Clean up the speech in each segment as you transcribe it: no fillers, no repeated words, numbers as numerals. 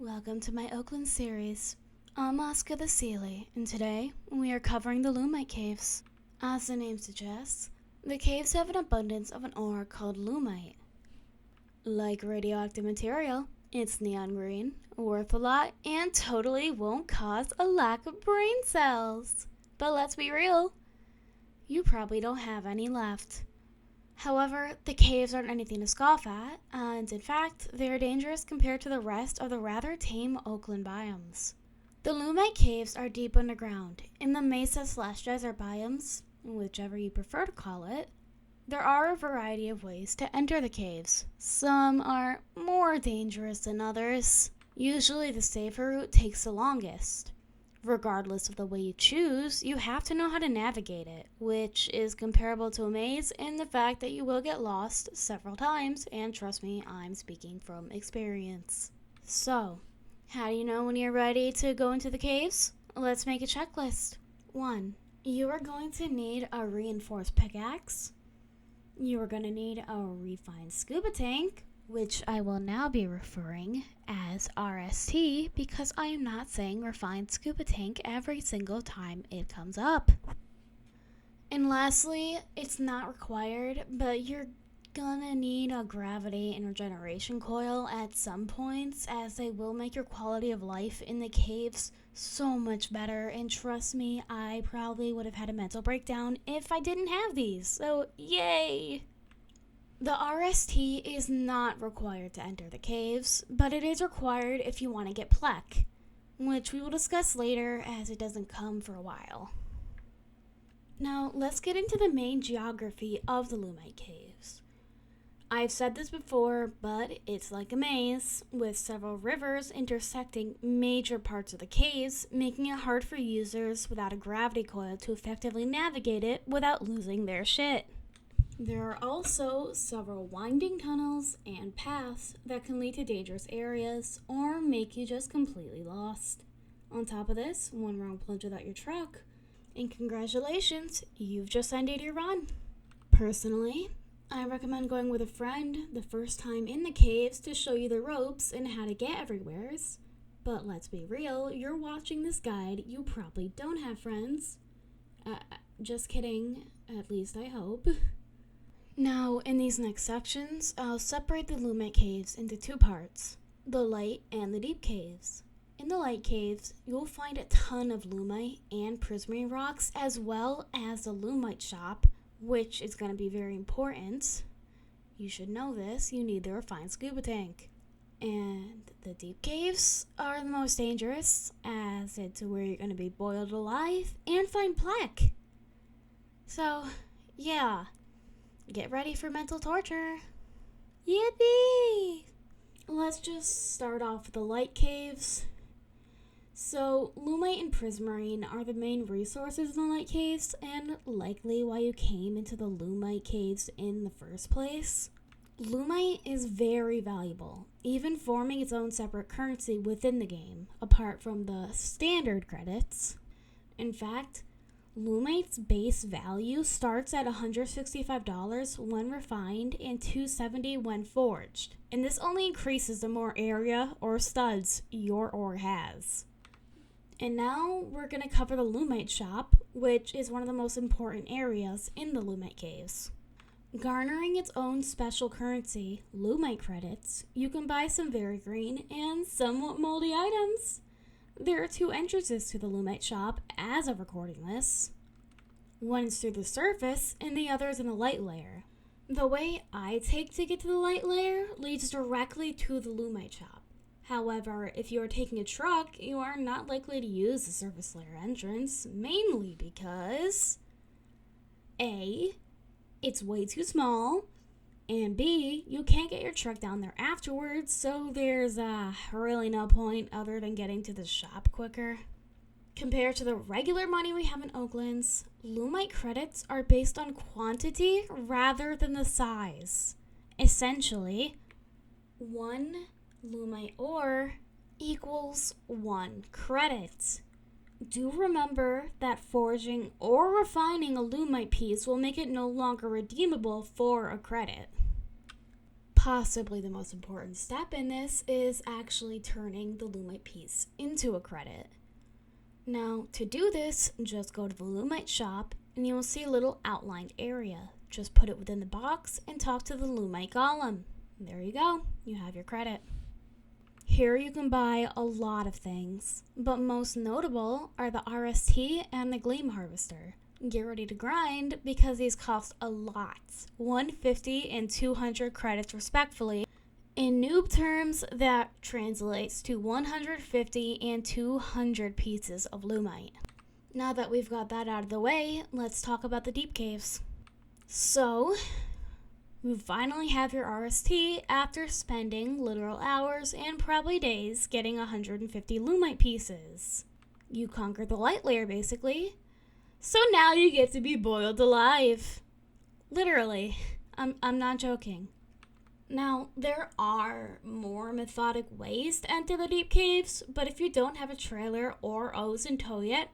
Welcome to my Oaklands series. I'm Oscar the Sealy, and today we are covering the Lumite Caves. As the name suggests, the caves have an abundance of an ore called Lumite. Like radioactive material, it's neon green, worth a lot, and totally won't cause a lack of brain cells. But let's be real, you probably don't have any left. However, the caves aren't anything to scoff at, and in fact, they are dangerous compared to the rest of the rather tame Oakland biomes. The Lumite Caves are deep underground, in the mesa/desert biomes, whichever you prefer to call it. There are a variety of ways to enter the caves. Some are more dangerous than others. Usually the safer route takes the longest. Regardless of the way you choose, you have to know how to navigate it, which is comparable to a maze in the fact that you will get lost several times, and trust me, I'm speaking from experience. So, how do you know when you're ready to go into the caves? Let's make a checklist. 1. You are going to need a reinforced pickaxe. You are going to need a refined scuba tank, which I will now be referring as RST because I am not saying refined scuba tank every single time it comes up. And lastly, it's not required, but you're gonna need a gravity and regeneration coil at some points, as they will make your quality of life in the caves so much better, and trust me, I probably would have had a mental breakdown if I didn't have these, so yay! The RST is not required to enter the caves, but it is required if you want to get Plek, which we will discuss later as it doesn't come for a while. Now, let's get into the main geography of the Lumite Caves. I've said this before, but it's like a maze, with several rivers intersecting major parts of the caves, making it hard for users without a gravity coil to effectively navigate it without losing their shit. There are also several winding tunnels and paths that can lead to dangerous areas or make you just completely lost. On top of this, one wrong plunge without your truck, and congratulations, you've just ended your run. Personally, I recommend going with a friend the first time in the caves to show you the ropes and how to get everywheres. But let's be real, you're watching this guide, you probably don't have friends. Just kidding, at least I hope. Now, in these next sections, I'll separate the Lumite Caves into two parts, the light and the deep caves. In the light caves, you'll find a ton of Lumite and prismarine rocks, as well as the Lumite shop, which is going to be very important. You should know this, you need the refined scuba tank. And the deep caves are the most dangerous, as it's where you're going to be boiled alive and find Plek. So, yeah. Get ready for mental torture. Yippee! Let's just start off with the light caves. So, Lumite and prismarine are the main resources in the light caves, and likely why you came into the Lumite caves in the first place. Lumite is very valuable, even forming its own separate currency within the game, apart from the standard credits. In fact, Lumite's base value starts at $165 when refined and $270 when forged, and this only increases the more area or studs your ore has. And now we're going to cover the Lumite shop, which is one of the most important areas in the Lumite Caves. Garnering its own special currency, Lumite credits, you can buy some very green and somewhat moldy items. There are two entrances to the Lumite shop as of recording this. One is through the surface and the other is in the light layer. The way I take to get to the light layer leads directly to the Lumite shop. However, if you are taking a truck, you are not likely to use the surface layer entrance, mainly because A, it's way too small, and B, you can't get your truck down there afterwards, so there's really no point other than getting to the shop quicker. Compared to the regular money we have in Oaklands, Lumite credits are based on quantity rather than the size. Essentially, 1 Lumite ore equals 1 credit. Do remember that forging or refining a Lumite piece will make it no longer redeemable for a credit. possibly the most important step in this is actually turning the Lumite piece into a credit. Now, to do this, just go to the Lumite shop and you will see a little outlined area. Just put it within the box and talk to the Lumite golem. There you go, you have your credit. Here you can buy a lot of things, but most notable are the RST and the Gleam Harvester. Get ready to grind because these cost a lot, 150 and 200 credits respectfully. In noob terms, that translates to 150 and 200 pieces of Lumite. Now that we've got that out of the way, let's talk about the deep caves. So, you finally have your RST after spending literal hours and probably days getting 150 Lumite pieces. You conquered the light layer basically, so now you get to be boiled alive. Literally, I'm not joking. Now, there are more methodic ways to enter the deep caves, but if you don't have a trailer or O's in tow yet,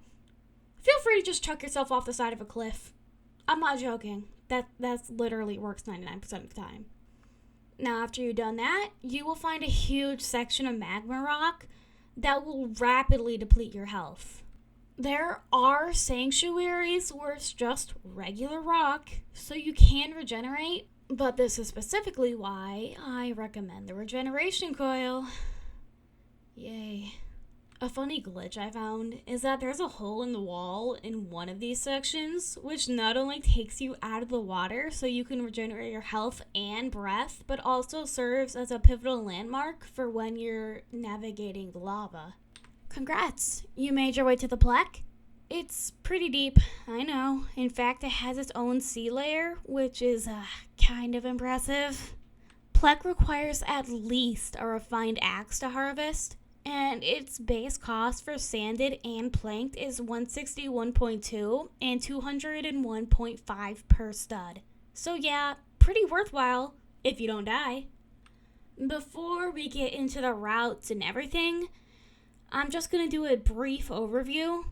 feel free to just chuck yourself off the side of a cliff. I'm not joking. That's literally works 99% of the time. Now, after you've done that, you will find a huge section of magma rock that will rapidly deplete your health. There are sanctuaries where it's just regular rock, so you can regenerate, but this is specifically why I recommend the regeneration coil. Yay. A funny glitch I found is that there's a hole in the wall in one of these sections, which not only takes you out of the water so you can regenerate your health and breath, but also serves as a pivotal landmark for when you're navigating the lava. Congrats! You made your way to the Plek? It's pretty deep, I know. In fact, it has its own sea layer, which is kind of impressive. Plek requires at least a refined axe to harvest, and its base cost for sanded and planked is 161.2 and 201.5 per stud. So yeah, pretty worthwhile if you don't die. Before we get into the routes and everything, I'm just going to do a brief overview.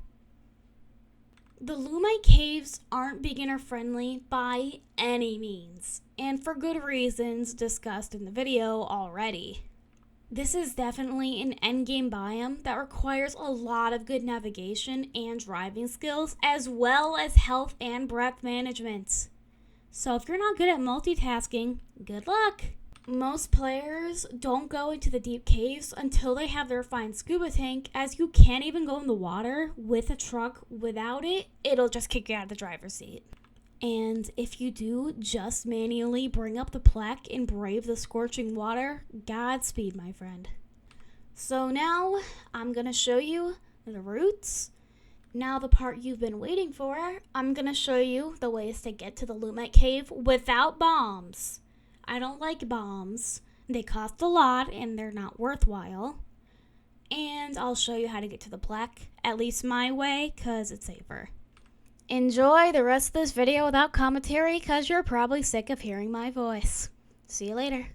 The Lumite Caves aren't beginner friendly by any means, and for good reasons discussed in the video already. This is definitely an endgame biome that requires a lot of good navigation and driving skills, as well as health and breath management. So if you're not good at multitasking, good luck! Most players don't go into the deep caves until they have their refined scuba tank, as you can't even go in the water with a truck without it. It'll just kick you out of the driver's seat. And if you do just manually bring up the Plek and brave the scorching water, Godspeed, my friend. So now I'm going to show you the routes. Now the part you've been waiting for, I'm going to show you the ways to get to the Lumite Cave without bombs. I don't like bombs. They cost a lot and they're not worthwhile. And I'll show you how to get to the Plek, at least my way, because it's safer. Enjoy the rest of this video without commentary, because you're probably sick of hearing my voice. See you later.